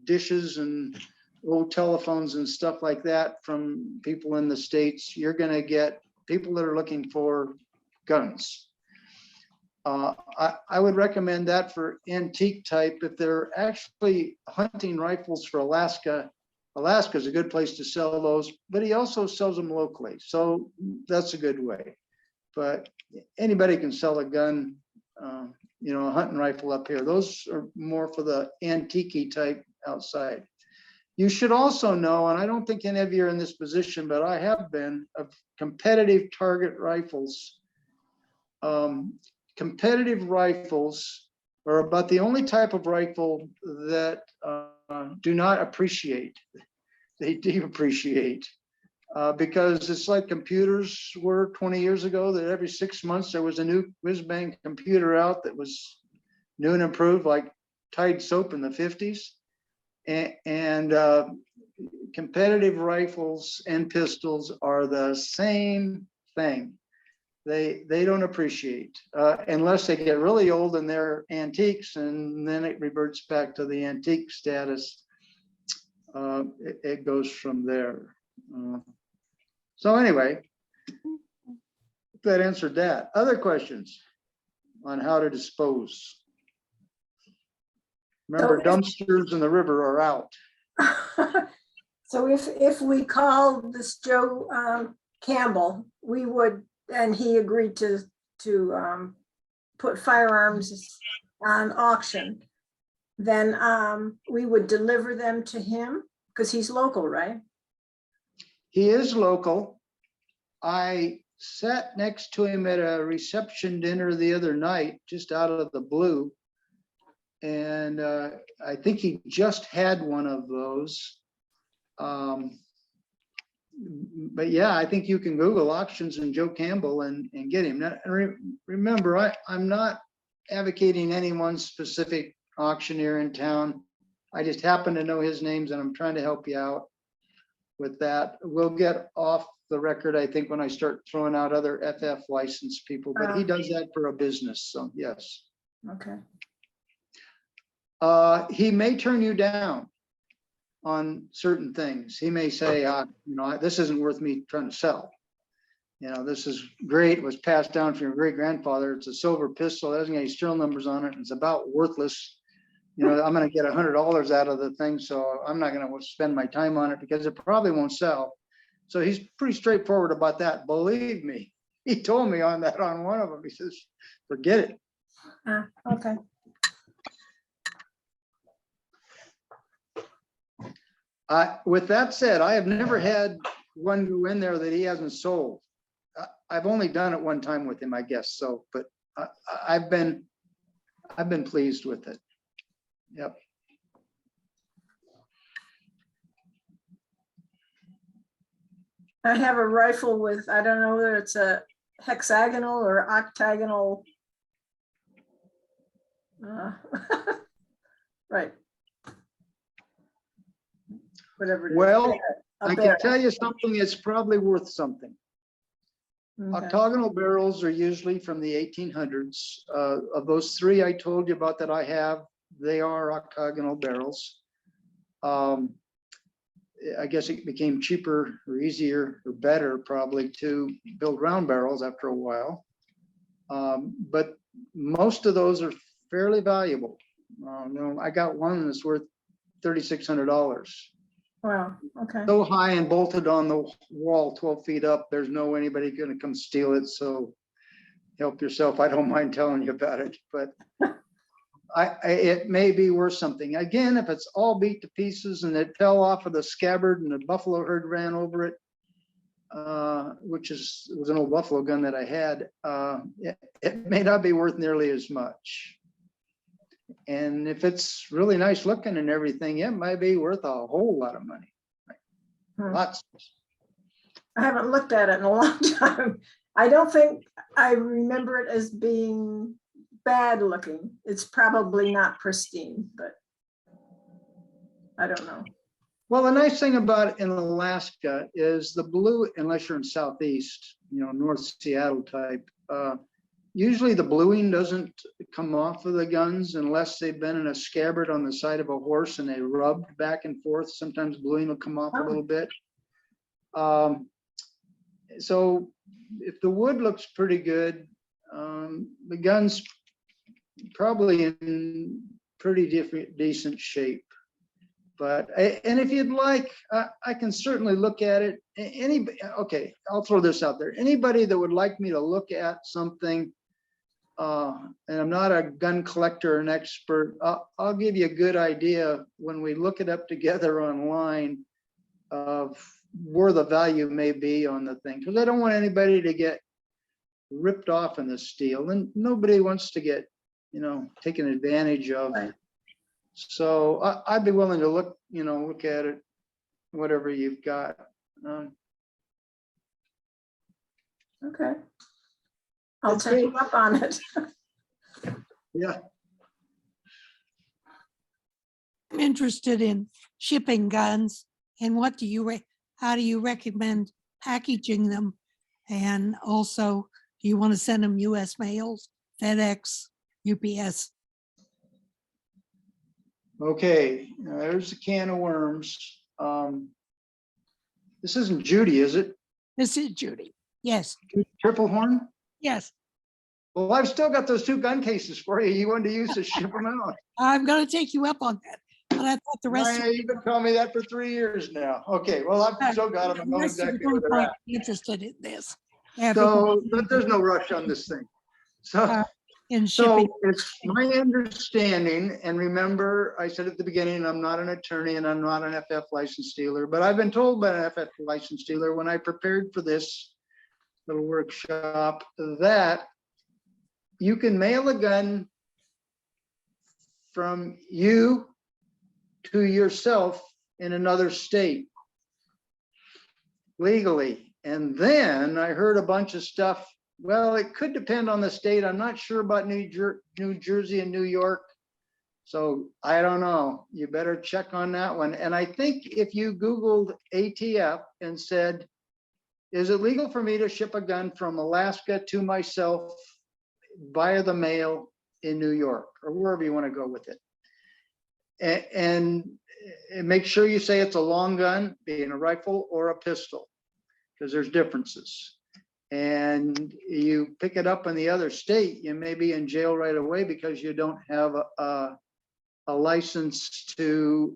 dishes and old telephones and stuff like that from people in the States. You're going to get people that are looking for guns. I would recommend that for antique type. If they're actually hunting rifles for Alaska, Alaska is a good place to sell those, but he also sells them locally. So that's a good way. But anybody can sell a gun, a hunting rifle up here. Those are more for the antique type outside. You should also know, and I don't think any of you are in this position, but I have been, of competitive target rifles. Competitive rifles are about the only type of rifle that do not appreciate. They depreciate because it's like computers were 20 years ago, that every 6 months there was a new whiz-bang computer out that was new and improved, like Tide soap in the 50s. And competitive rifles and pistols are the same thing. They don't appreciate unless they get really old and they're antiques, and then it reverts back to the antique status. It goes from there. So anyway, that answered that. Other questions on how to dispose? Remember, dumpsters in the river are out. So if we call this Joe Campbell, we would, and he agreed to put firearms on auction, then we would deliver them to him because he's local, right? He is local. I sat next to him at a reception dinner the other night, just out of the blue. And I think he just had one of those. But yeah, I think you can Google auctions and Joe Campbell and get him. Now, remember, I'm not advocating any one specific auctioneer in town. I just happen to know his names, and I'm trying to help you out with that. We'll get off the record, I think, when I start throwing out other FF licensed people, but he does that for a business. So yes. Okay. He may turn you down on certain things. He may say, this isn't worth me trying to sell. This is great. It was passed down from your great grandfather. It's a silver pistol. It doesn't get any serial numbers on it. It's about worthless. I'm going to get $100 out of the thing, so I'm not going to spend my time on it because it probably won't sell. So he's pretty straightforward about that. Believe me, he told me on that on one of them. He says, forget it. Okay. With that said, I have never had one go in there that he hasn't sold. I've only done it one time with him, I guess. So, but I've been I've been pleased with it. Yep. I have a rifle with, I don't know whether it's a hexagonal or octagonal. Right. Whatever. it is. Well, Up I there. can tell you something, it's probably worth something. Okay. Octagonal barrels are usually from the 1800s. Of those three I told you about that I have, they are octagonal barrels. I guess it became cheaper or easier or better probably to build round barrels after a while. But most of those are fairly valuable. I got one that's worth $3,600. Wow, okay. So high and bolted on the wall 12 feet up, there's no anybody gonna come steal it, so help yourself. I don't mind telling you about it, but it may be worth something. Again, if it's all beat to pieces and it fell off of the scabbard and the buffalo herd ran over it, which was an old buffalo gun that I had, it may not be worth nearly as much. And if it's really nice looking and everything, it might be worth a whole lot of money. Lots. I haven't looked at it in a long time. I don't think I remember it as being bad looking. It's probably not pristine, but I don't know. Well, the nice thing about it in Alaska is the blue, unless you're in Southeast, North Seattle type, usually the bluing doesn't come off of the guns unless they've been in a scabbard on the side of a horse and they rubbed back and forth. Sometimes bluing will come off a little bit. So if the wood looks pretty good, the gun's probably in pretty decent shape. But, and if you'd like, I can certainly look at it. Okay, I'll throw this out there. Anybody that would like me to look at something, and I'm not a gun collector or an expert, I'll give you a good idea when we look it up together online of where the value may be on the thing. Because I don't want anybody to get ripped off in the steel, and nobody wants to get, taken advantage of. Right. So I'd be willing to look at it, whatever you've got. Okay. I'll take you up on it. Yeah. I'm interested in shipping guns and how do you recommend packaging them? And also, do you want to send them US mails, FedEx, UPS? Okay, there's a can of worms. This isn't Judy, is it? This is Judy. Yes, Triple horn? yes. Well, I've still got those 2 gun cases for you. You wanted to use to ship them out. I'm going to take you up on that. But I thought the rest of You've been telling me that for 3 years now. Okay, well, I've still got them. I know the rest of the exactly where group they're might at. be interested in this. So, but there's no rush on this thing. So, in so shipping. it's my understanding, and remember, I said at the beginning, I'm not an attorney and I'm not an FF license dealer, but I've been told by an FF license dealer when I prepared for this little workshop that you can mail a gun from you to yourself in another state legally. And then I heard a bunch of stuff. Well, it could depend on the state. I'm not sure about New Jersey and New York. So I don't know. You better check on that one. And I think if you Googled ATF and said, is it legal for me to ship a gun from Alaska to myself via the mail in New York or wherever you want to go with it? And make sure you say it's a long gun, being a rifle or a pistol, because there's differences. And you pick it up in the other state, you may be in jail right away because you don't have a license to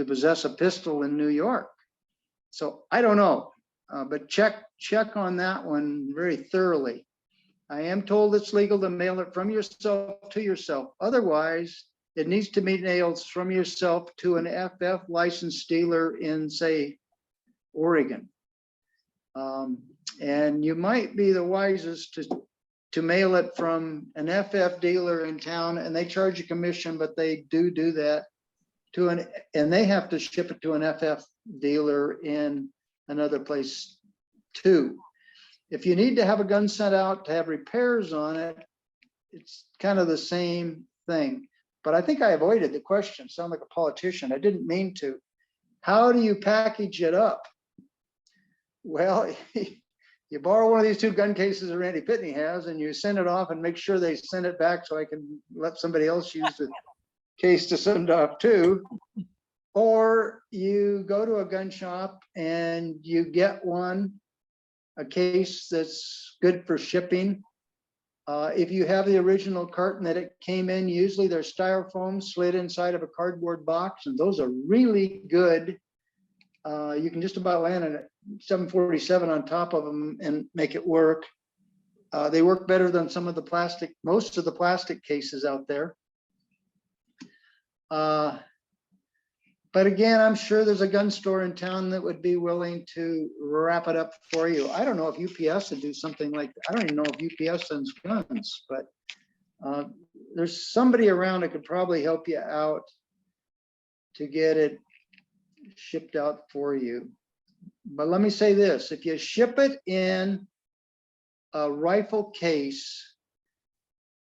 possess a pistol in New York. So I don't know, but check on that one very thoroughly. I am told it's legal to mail it from yourself to yourself. Otherwise, it needs to be mailed from yourself to an FF licensed dealer in, say, Oregon. And you might be the wisest to to mail it from an FF dealer in town, and they charge a commission, but they do that to and they have to ship it to an FF dealer in another place too. If you need to have a gun sent out to have repairs on it, it's kind of the same thing. But I think I avoided the question. Sound like a politician. I didn't mean to. How do you package it up? Well, you borrow one of these 2 gun cases that Randy Pitney has, and you send it off and make sure they send it back so I can let somebody else use the case to send off too. Or you go to a gun shop and you get a case that's good for shipping. If you have the original carton that it came in, usually they're styrofoam slid inside of a cardboard box, and those are really good. You can just about land a 747 on top of them and make it work. They work better than most of the plastic cases out there. But again, I'm sure there's a gun store in town that would be willing to wrap it up for you. I don't know if UPS would do something like that. I don't even know if UPS sends guns, but there's somebody around that could probably help you out to get it shipped out for you. But let me say this, if you ship it in a rifle case,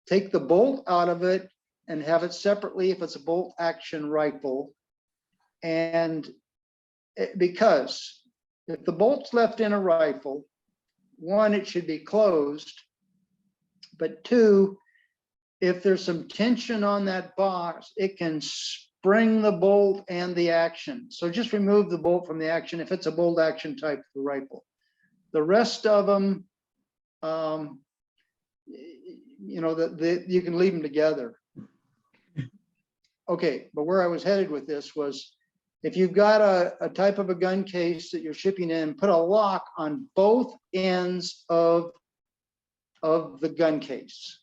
take the bolt out of it and have it separately if it's a bolt action rifle. And because if the bolt's left in a rifle, 1, it should be closed, but 2, if there's some tension on that box, it can spring the bolt and the action. So just remove the bolt from the action if it's a bolt action type rifle. The rest of them, you know, you can leave them together. Okay, but where I was headed with this was, if you've got a type of a gun case that you're shipping in, put a lock on both ends of the gun case.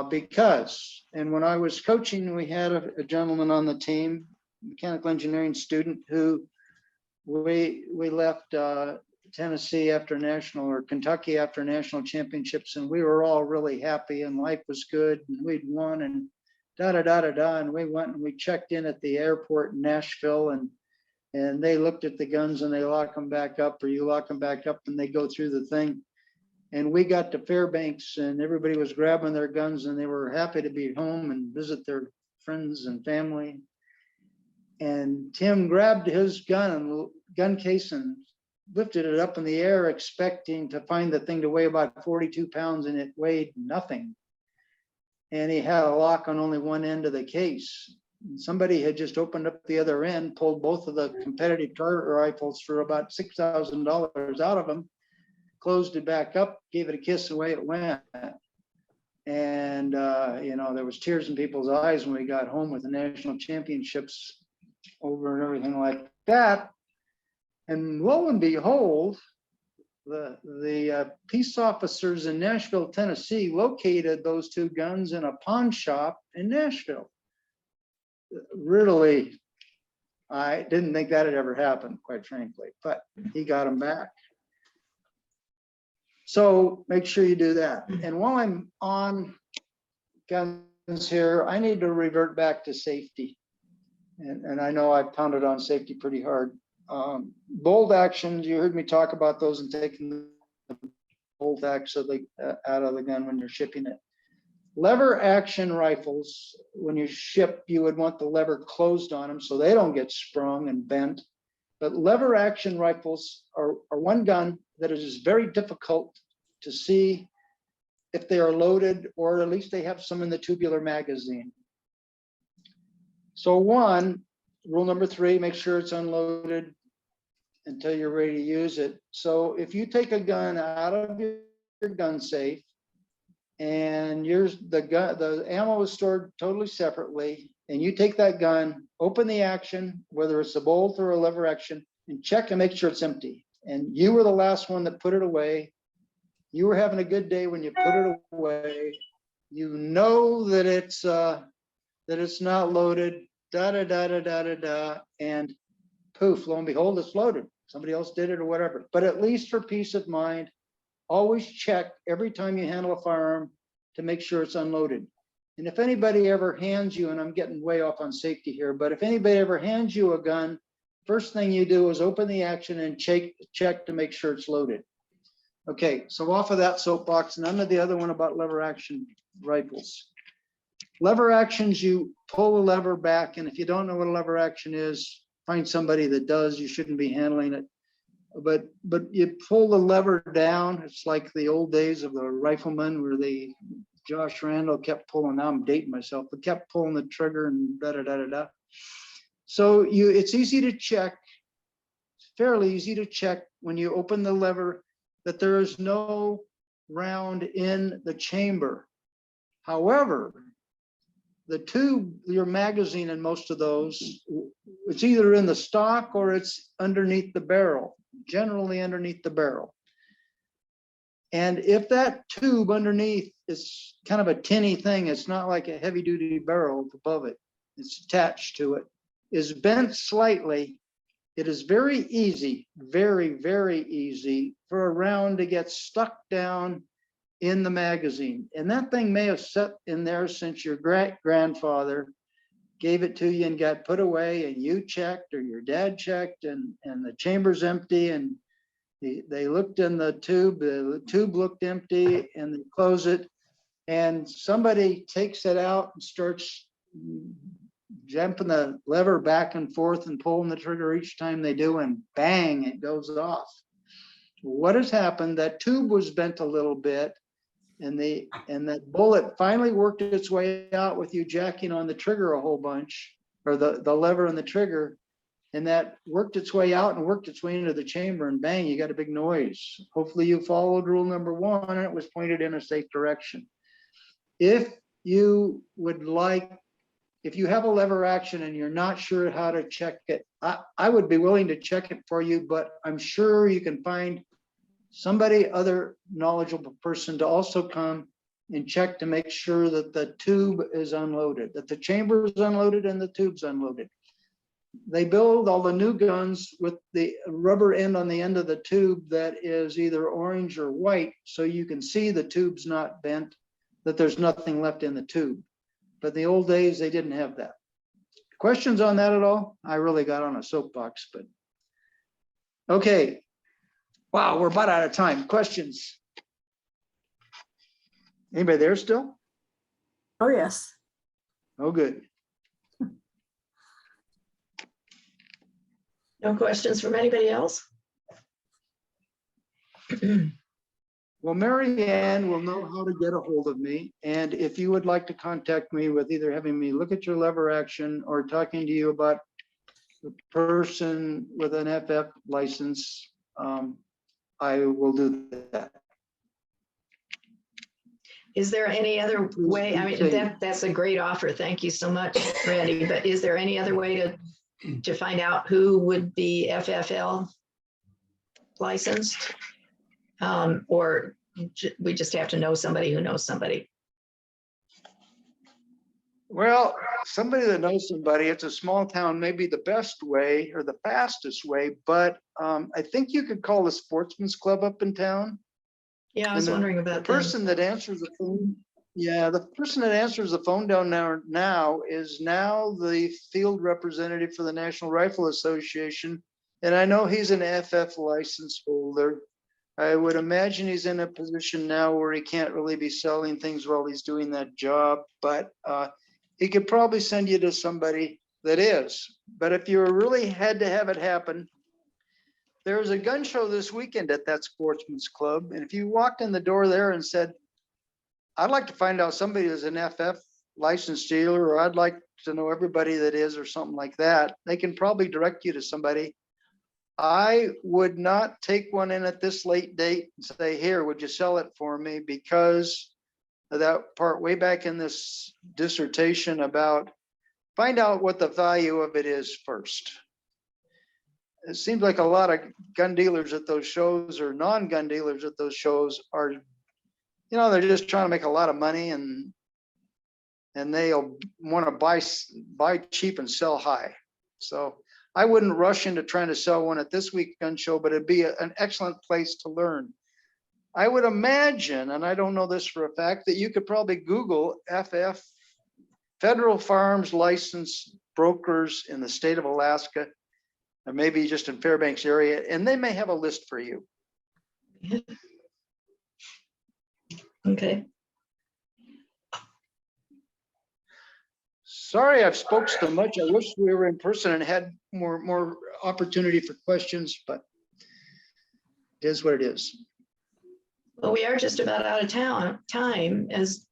Because, and when I was coaching, we had a gentleman on the team, mechanical engineering student, who we left Tennessee after national, or Kentucky after national championships, and we were all really happy and life was good and we'd won and and we went and we checked in at the airport in Nashville, and they looked at the guns and they lock them back up, or you lock them back up and they go through the thing. And we got to Fairbanks and everybody was grabbing their guns and they were happy to be home and visit their friends and family. And Tim grabbed his gun case and lifted it up in the air, expecting to find the thing to weigh about 42 pounds, and it weighed nothing. And he had a lock on only one end of the case. And somebody had just opened up the other end, pulled both of the competitive target rifles for about $6,000 out of them, closed it back up, gave it a kiss, away it went. And you know, there was tears in people's eyes when we got home with the national championships over and everything like that. And lo and behold, the peace officers in Nashville, Tennessee, located those 2 guns in a pawn shop in Nashville. Really, I didn't think that had ever happened, quite frankly, but he got them back. So make sure you do that. And while I'm on guns here, I need to revert back to safety. And I know I've pounded on safety pretty hard. Bolt actions, you heard me talk about those and taking the bolt action out of the gun when you're shipping it. Lever action rifles, when you ship, you would want the lever closed on them so they don't get sprung and bent. But lever action rifles are one gun that is very difficult to see if they are loaded, or at least they have some in the tubular magazine. So rule number 3, make sure it's unloaded until you're ready to use it. So if you take a gun out of your gun safe and the ammo is stored totally separately, and you take that gun, open the action, whether it's a bolt or a lever action, and check and make sure it's empty. And you were the last one that put it away. You were having a good day when you put it away. You know that it's not loaded, and poof, lo and behold, it's loaded. Somebody else did it or whatever. But at least for peace of mind, always check every time you handle a firearm to make sure it's unloaded. And if anybody ever hands you, and I'm getting way off on safety here, but if anybody ever hands you a gun, first thing you do is open the action and check to make sure it's loaded. Okay, so off of that soapbox, none of the other one about lever action rifles. Lever actions, you pull the lever back, and if you don't know what a lever action is, find somebody that does. You shouldn't be handling it. But you pull the lever down. It's like the old days of the rifleman where Josh Randall kept pulling. Now I'm dating myself, but kept pulling the trigger and da da da da da. So it's easy to check, fairly easy to check when you open the lever that there is no round in the chamber. However, the tube, your magazine in most of those, it's either in the stock or it's underneath the barrel, generally underneath the barrel. And if that tube underneath is kind of a tinny thing, it's not like a heavy duty barrel above it, it's attached to it, is bent slightly, it is very easy, very, very easy for a round to get stuck down in the magazine. And that thing may have sat in there since your great-grandfather gave it to you and got put away, and you checked or your dad checked, and the chamber's empty, and they looked in the tube looked empty, and they close it, and somebody takes it out and starts jumping the lever back and forth and pulling the trigger each time they do, and bang, it goes off. What has happened, that tube was bent a little bit, and that bullet finally worked its way out with you jacking on the trigger a whole bunch, or the lever and the trigger, and that worked its way out and worked its way into the chamber, and bang, you got a big noise. Hopefully you followed rule number 1 and it was pointed in a safe direction. If you would like, if you have a lever action and you're not sure how to check it, I would be willing to check it for you, but I'm sure you can find somebody, other knowledgeable person, to also come and check to make sure that the tube is unloaded, that the chamber is unloaded and the tube's unloaded. They build all the new guns with the rubber end on the end of the tube that is either orange or white, so you can see the tube's not bent, that there's nothing left in the tube. But in the old days, they didn't have that. Questions on that at all? I really got on a soapbox, but okay. Wow, we're about out of time. Questions? Anybody there still? Oh, yes. Oh, good. No questions from anybody else? Well, Mary Ann will know how to get a hold of me. And if you would like to contact me with either having me look at your lever action or talking to you about the person with an FF license, I will do that. Is there any other way? I mean, that's a great offer. Thank you so much, Randy. But is there any other way to find out who would be FFL licensed? Or we just have to know somebody who knows somebody? Well, somebody that knows somebody, it's a small town, maybe the best way or the fastest way, but I think you could call the sportsman's club up in town. Yeah, I was wondering about the person that answers the phone. Yeah, the person that answers the phone down there now is now the field representative for the National Rifle Association. And I know he's an FF license holder. I would imagine he's in a position now where he can't really be selling things while he's doing that job, but he could probably send you to somebody that is. But if you really had to have it happen, there's a gun show this weekend at that sportsman's club. And if you walked in the door there and said, I'd like to find out somebody who's an FF licensed dealer, or I'd like to know everybody that is, or something like that, they can probably direct you to somebody. I would not take one in at this late date and say, here, would you sell it for me? Because of that part way back in this dissertation about find out what the value of it is first. It seems like a lot of gun dealers at those shows or non-gun dealers at those shows are, they're just trying to make a lot of money, and they'll want to buy cheap and sell high. So I wouldn't rush into trying to sell one at this week's gun show, but it'd be an excellent place to learn. I would imagine, and I don't know this for a fact, that you could probably Google FF, Federal Farms License Brokers in the state of Alaska, or maybe just in Fairbanks area, and they may have a list for you. Okay. Sorry, I've spoke so much. I wish we were in person and had more opportunity for questions, but it is what it is. Well, we are just about out of time. As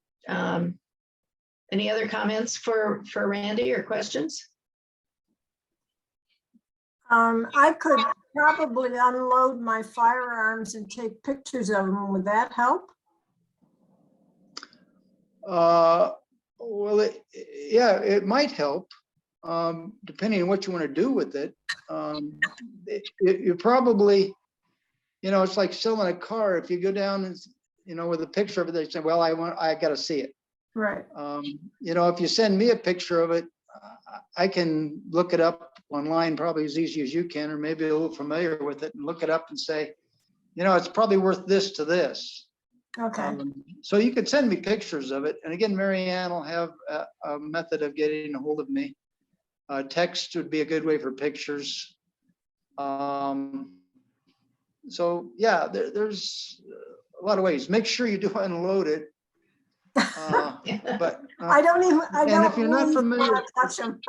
any other comments for Randy or questions? I could probably unload my firearms and take pictures of them. Would that help? Well, yeah, it might help, depending on what you want to do with it. You probably, it's like selling a car. If you go down and, with a picture of it, they say, well, I got to see it. Right. If you send me a picture of it, I can look it up online probably as easy as you can, or maybe a little familiar with it and look it up and say, it's probably worth this to this. Okay. So you could send me pictures of it. And again, Mary Ann will have a method of getting a hold of me. Text would be a good way for pictures. So yeah, there's a lot of ways. Make sure you do unload it. But I don't if you're not really familiar- want to touch them.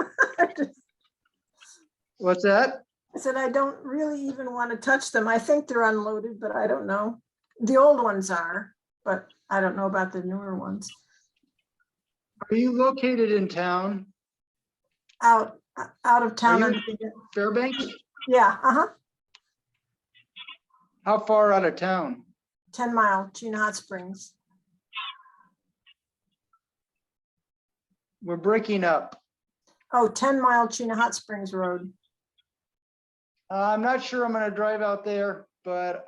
what's that? I said, I don't really even want to touch them. I think they're unloaded, but I don't know. The old ones are, but I don't know about the newer ones. Are you located in town? Out of town. Are you in Fairbanks? Yeah, How far out of town? 10 Mile, Chena Hot Springs. We're breaking up. Oh, 10 Mile, Chena Hot Springs Road. I'm not sure I'm gonna drive out there, but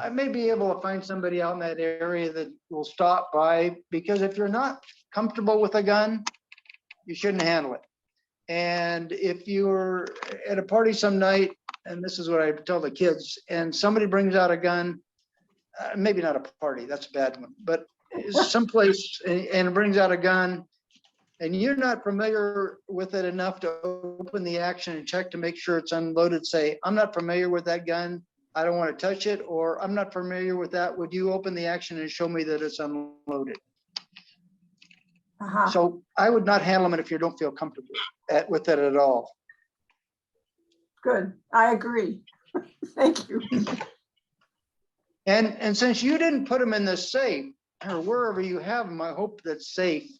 I may be able to find somebody out in that area that will stop by, because if you're not comfortable with a gun, you shouldn't handle it. And if you're at a party some night, and this is what I tell the kids, and somebody brings out a gun, maybe not a party, that's a bad one, but someplace and brings out a gun, and you're not familiar with it enough to open the action and check to make sure it's unloaded, say, I'm not familiar with that gun, I don't want to touch it, or I'm not familiar with that, would you open the action and show me that it's unloaded? So I would not handle them if you don't feel comfortable with it at all. Good, I agree. Thank you. And since you didn't put them in the safe, or wherever you have them, I hope that's safe,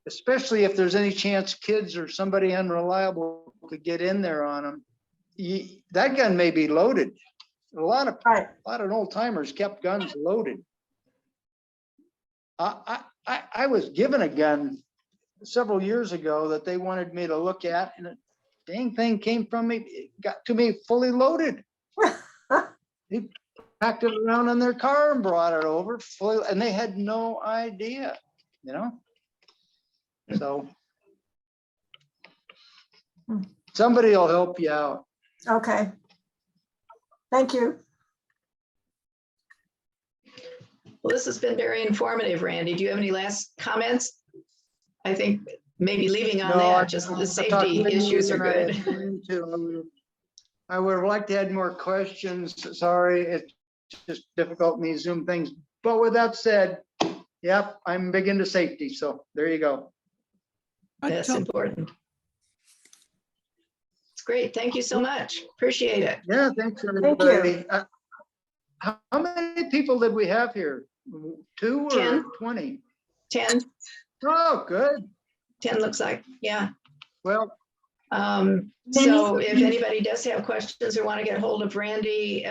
especially if there's any chance kids or somebody unreliable could get in there on them. That gun may be loaded. A lot of old timers kept guns loaded. I was given a gun several years ago that they wanted me to look at, and the dang thing came from me, it got to me fully loaded. They packed it around in their car and brought it over fully, and they had no idea, So somebody will help you out. Okay. Thank you. Well, this has been very informative, Randy. Do you have any last comments? I think maybe leaving on that, just the safety issues are good. I would have liked to add more questions. Sorry, it's just difficult in these Zoom things. But with that said, yep, I'm big into safety. So there you go. That's important. It's great. Thank you so much. Appreciate it. Yeah, thanks everybody. How many people did we have here? 2 or 10. 20? 10. Oh, good. 10 looks like, yeah. Well, so if anybody does have questions or want to get a hold of Randy,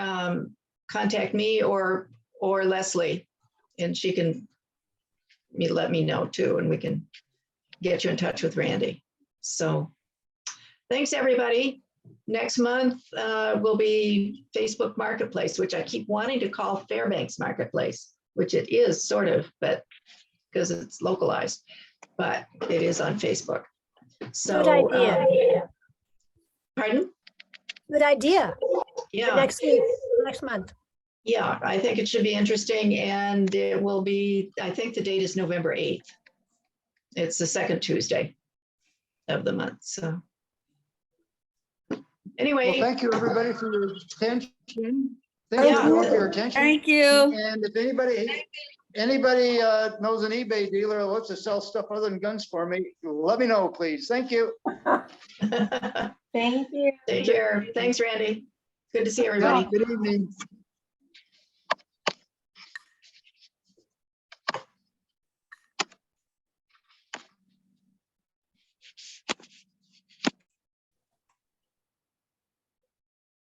contact me or Leslie, and she can let me know too, and we can get you in touch with Randy. So thanks, everybody. Next month will be Facebook Marketplace, which I keep wanting to call Fairbanks Marketplace, which it is sort of, but because it's localized, but it is on Facebook. So, Good idea. Pardon? Good idea. Yeah. Next week, next month. Yeah, I think it should be interesting, and it will be, I think the date is November 8th. It's the second Tuesday of the month, so. Well, Anyway, thank you, everybody, for your attention. Thank Thank you all for you. your attention. Thank you. And if anybody knows an eBay dealer that wants to sell stuff other than guns for me, let me know, please. Thank you. Thank you. take care. Thanks, Randy. Good to see Yeah, everybody. good evening.